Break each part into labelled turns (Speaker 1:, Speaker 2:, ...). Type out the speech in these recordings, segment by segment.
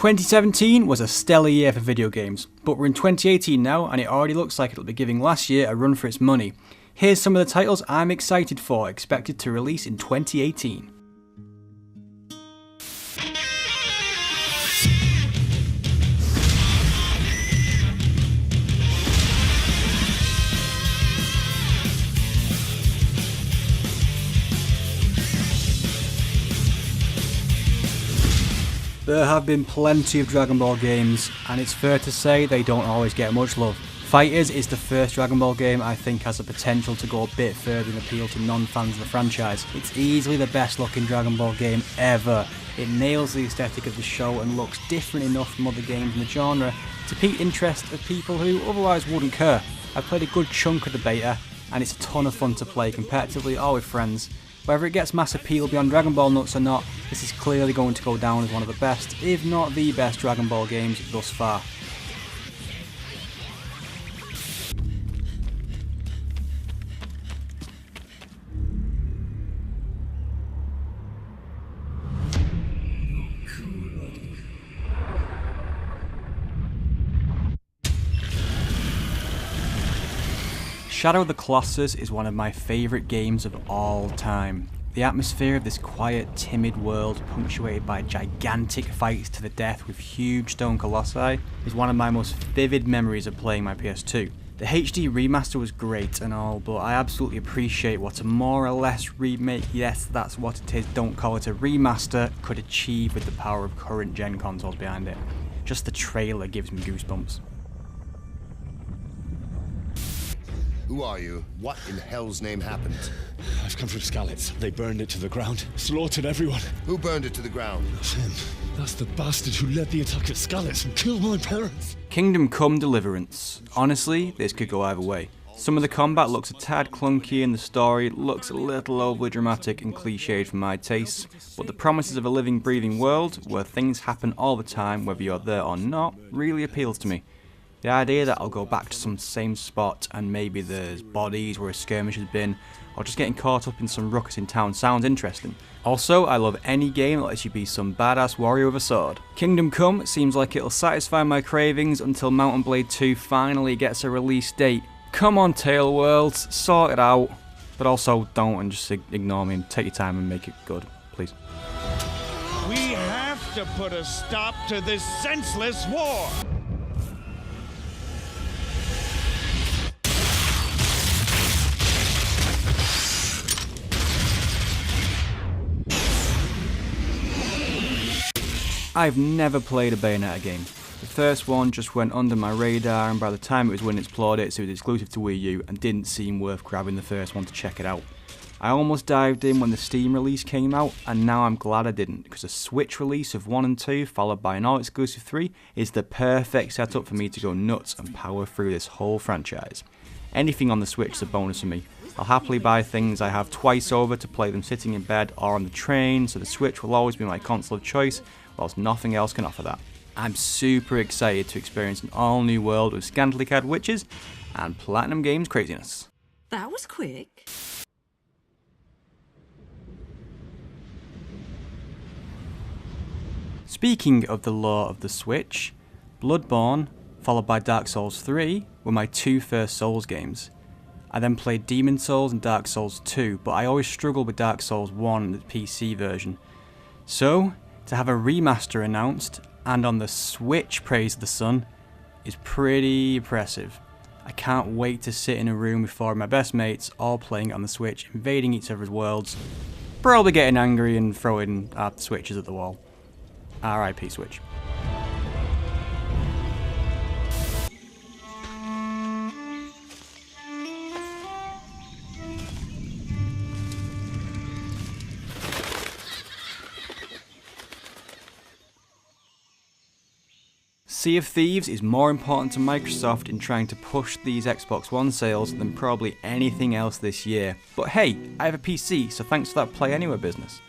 Speaker 1: 2017 was a stellar year for video games, but we're in 2018 now and it already looks like it'll be giving last year a run for its money. Here's some of the titles I'm excited for, expected to release in 2018. There have been plenty of Dragon Ball games, and it's fair to say they don't always get much love. FighterZ is the first Dragon Ball game I think has the potential to go a bit further and appeal to non-fans of the franchise. It's easily the best looking Dragon Ball game ever. It nails the aesthetic of the show and looks different enough from other games in the genre to pique interest of people who otherwise wouldn't care. I've played a good chunk of the beta, and it's a ton of fun to play competitively or with friends. Whether it gets mass appeal beyond Dragon Ball nuts or not, this is clearly going to go down as one of the best, if not the best Dragon Ball games thus far. Shadow of the Colossus is one of my favourite games of all time. The atmosphere of this quiet, timid world, punctuated by gigantic fights to the death with huge stone colossi, is one of my most vivid memories of playing my PS2. The HD remaster was great and all, but I absolutely appreciate what a more or less remake, yes that's what it is, don't call it a remaster, could achieve with the power of current gen consoles behind it. Just the trailer gives me goosebumps.
Speaker 2: Who are you? What in hell's name happened?
Speaker 3: I've come from Skalitz. They burned it to the ground. Slaughtered everyone.
Speaker 2: Who burned it to the ground?
Speaker 3: That's him. That's the bastard who led the attack at Skalitz and killed my parents.
Speaker 1: Kingdom Come Deliverance. Honestly, this could go either way. Some of the combat looks a tad clunky and the story looks a little overly dramatic and cliched for my tastes, but the promises of a living, breathing world where things happen all the time, whether you're there or not, really appeals to me. The idea that I'll go back to some same spot and maybe there's bodies where a skirmish has been, or just getting caught up in some ruckus in town sounds interesting. Also, I love any game that lets you be some badass warrior with a sword. Kingdom Come seems like it'll satisfy my cravings until Mount and Blade 2 finally gets a release date. Come on Tale Worlds, sort it out. But also don't and just ignore me and take your time and make it good, please.
Speaker 4: We have to put a stop to this senseless war!
Speaker 1: I've never played a Bayonetta game. The first one just went under my radar, and by the time it was winning its plaudits, it was exclusive to Wii U and didn't seem worth grabbing the first one to check it out. I almost dived in when the Steam release came out, and now I'm glad I didn't, because a Switch release of 1 and 2 followed by an all-exclusive 3 is the perfect setup for me to go nuts and power through this whole franchise. Anything on the Switch is a bonus for me. I'll happily buy things I have twice over to play them sitting in bed or on the train, so the Switch will always be my console of choice, whilst nothing else can offer that. I'm super excited to experience an all-new world with scantily clad witches and Platinum Games craziness.
Speaker 5: That was quick.
Speaker 1: Speaking of the lore of the Switch, Bloodborne, followed by Dark Souls 3, were my two first Souls games. I then played Demon Souls and Dark Souls 2, but I always struggled with Dark Souls 1 and the PC version. So, to have a remaster announced, and on the Switch, praise the sun, is pretty impressive. I can't wait to sit in a room with four of my best mates, all playing on the Switch, invading each other's worlds, probably getting angry and throwing our Switches at the wall. RIP Switch. Sea of Thieves is more important to Microsoft in trying to push these Xbox One sales than probably anything else this year. But hey, I have a PC, so thanks for that Play Anywhere business.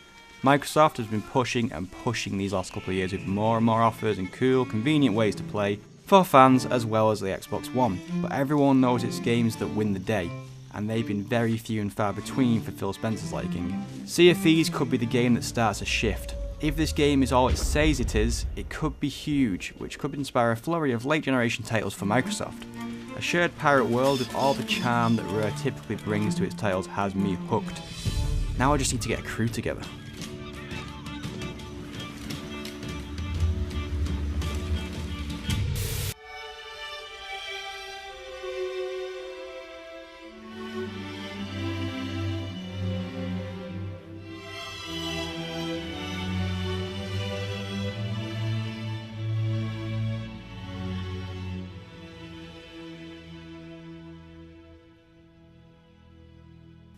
Speaker 1: Microsoft has been pushing and pushing these last couple of years with more and more offers and cool, convenient ways to play for fans as well as the Xbox One. But everyone knows it's games that win the day, and they've been very few and far between for Phil Spencer's liking. Sea of Thieves could be the game that starts a shift. If this game is all it says it is, it could be huge, which could inspire a flurry of late generation titles for Microsoft. A shared pirate world with all the charm that Rare typically brings to its titles has me hooked. Now I just need to get a crew together.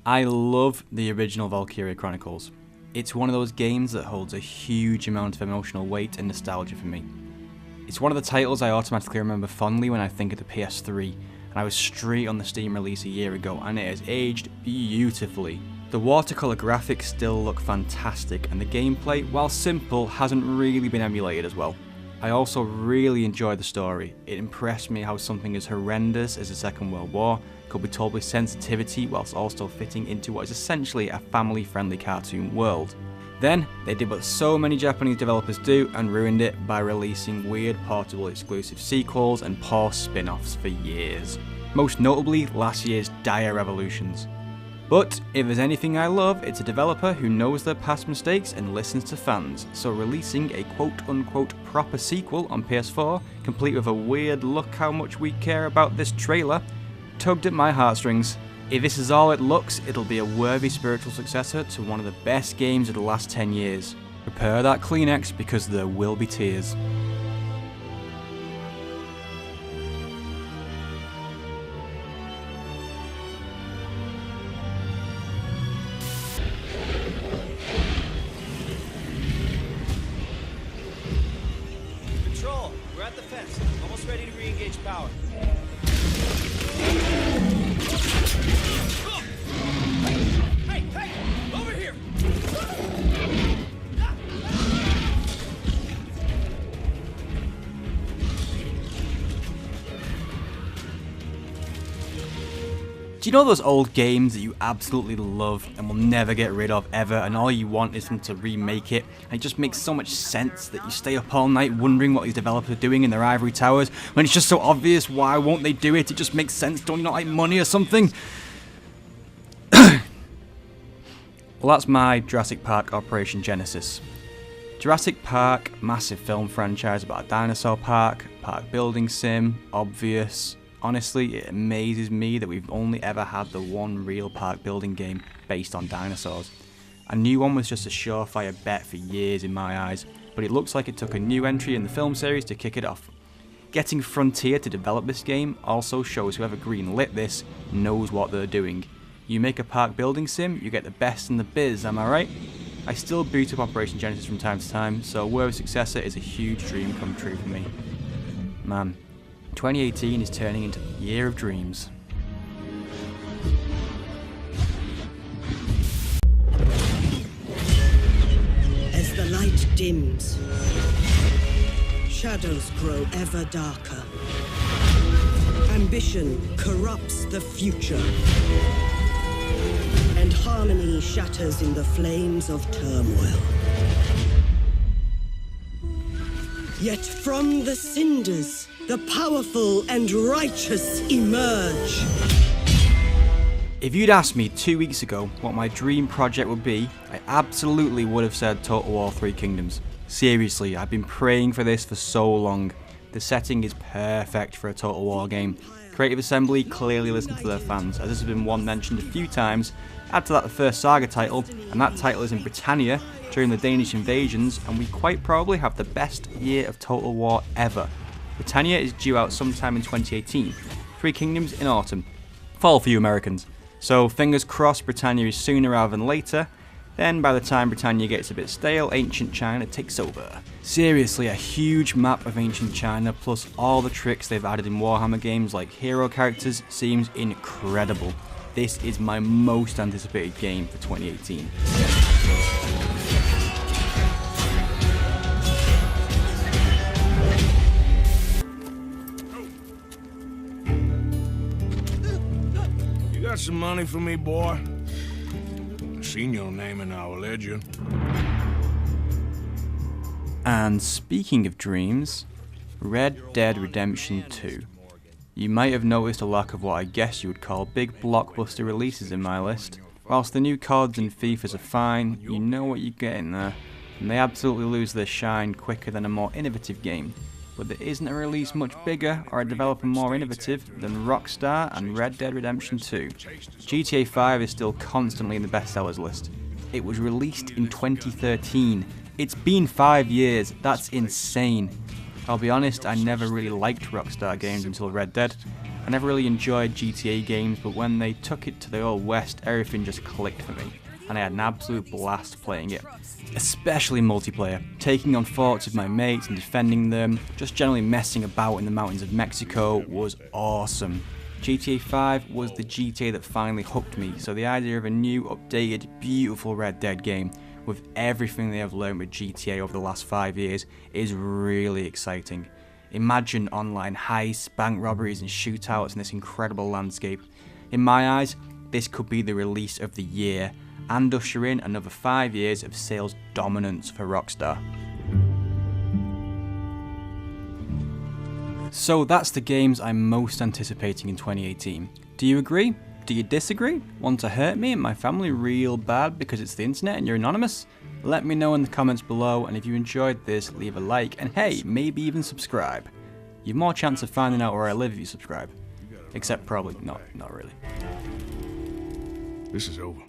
Speaker 1: I love the original Valkyria Chronicles. It's one of those games that holds a huge amount of emotional weight and nostalgia for me. It's one of the titles I automatically remember fondly when I think of the PS3, and I was straight on the Steam release a year ago, and it has aged beautifully. The watercolour graphics still look fantastic, and the gameplay, while simple, hasn't really been emulated as well. I also really enjoyed the story. It impressed me how something as horrendous as the Second World War could be told with sensitivity whilst also fitting into what is essentially a family-friendly cartoon world. Then, they did what so many Japanese developers do and ruined it by releasing weird portable exclusive sequels and poor spin-offs for years. Most notably, last year's Dire Revolutions. But if there's anything I love, it's a developer who knows their past mistakes and listens to fans, so releasing a quote-unquote proper sequel on PS4, complete with a weird look how much we care about this trailer, tugged at my heartstrings. If this is all it looks, it'll be a worthy spiritual successor to one of the best games of the last 10 years. Prepare that Kleenex because there will be tears.
Speaker 5: Control, we're at the fence. Almost ready to re-engage power. Hey! Over here!
Speaker 1: Do you know those old games that you absolutely love and will never get rid of ever, and all you want is them to remake it? And it just makes so much sense that you stay up all night wondering what these developers are doing in their ivory towers when it's just so obvious. Why won't they do it? It just makes sense. Don't you not like money or something? Well, that's my Jurassic Park Operation Genesis. Jurassic Park, massive film franchise about a dinosaur park building sim, obvious. Honestly, it amazes me that we've only ever had the one real park building game based on dinosaurs. A new one was just a surefire bet for years in my eyes, but it looks like it took a new entry in the film series to kick it off. Getting Frontier to develop this game also shows whoever greenlit this knows what they're doing. You make a park building sim, you get the best in the biz, am I right? I still boot up Operation Genesis from time to time, so a Worthy successor is a huge dream come true for me. Man, 2018 is turning into the year of dreams.
Speaker 6: As the light dims, shadows grow ever darker. Ambition corrupts the future, and harmony shatters in the flames of turmoil. Yet from the cinders, the powerful and righteous emerge.
Speaker 1: If you'd asked me 2 weeks ago what my dream project would be, I absolutely would have said Total War 3 Kingdoms. Seriously, I've been praying for this for so long. The setting is perfect for a Total War game. Creative Assembly clearly listen to their fans, as this has been one mentioned a few times. Add to that the first Saga title, and that title is in Britannia during the Danish invasions, and we quite probably have the best year of Total War ever. Britannia is due out sometime in 2018, 3 Kingdoms in autumn. Fall for you Americans. So fingers crossed Britannia is sooner rather than later. Then by the time Britannia gets a bit stale, ancient China takes over. Seriously, a huge map of ancient China plus all the tricks they've added in Warhammer games like hero characters seems incredible. This is my most anticipated game for 2018.
Speaker 7: You got some money for me, boy? Seen your name in our ledger.
Speaker 1: And speaking of dreams, Red Dead Redemption 2. You might have noticed a lack of what I guess you would call big blockbuster releases in my list. Whilst the new CODs and FIFAs are fine, you know what you're getting there, and they absolutely lose their shine quicker than a more innovative game. But there isn't a release much bigger or a developer more innovative than Rockstar and Red Dead Redemption 2. GTA 5 is still constantly in the bestsellers list. It was released in 2013. It's been 5 years, that's insane. I'll be honest, I never really liked Rockstar games until Red Dead. I never really enjoyed GTA games, but when they took it to the old west, everything just clicked for me, and I had an absolute blast playing it. Especially multiplayer, taking on forts with my mates and defending them, just generally messing about in the mountains of Mexico was awesome. GTA 5 was the GTA that finally hooked me, so the idea of a new, updated, beautiful Red Dead game with everything they have learned with GTA over the last 5 years is really exciting. Imagine online heists, bank robberies and shootouts in this incredible landscape. In my eyes, this could be the release of the year and usher in another 5 years of sales dominance for Rockstar. So that's the games I'm most anticipating in 2018. Do you agree? Do you disagree? Want to hurt me and my family real bad because it's the internet and you're anonymous? Let me know in the comments below, and if you enjoyed this, leave a like, and hey, maybe even subscribe. You've more chance of finding out where I live if you subscribe. Except probably not really.
Speaker 7: This is over.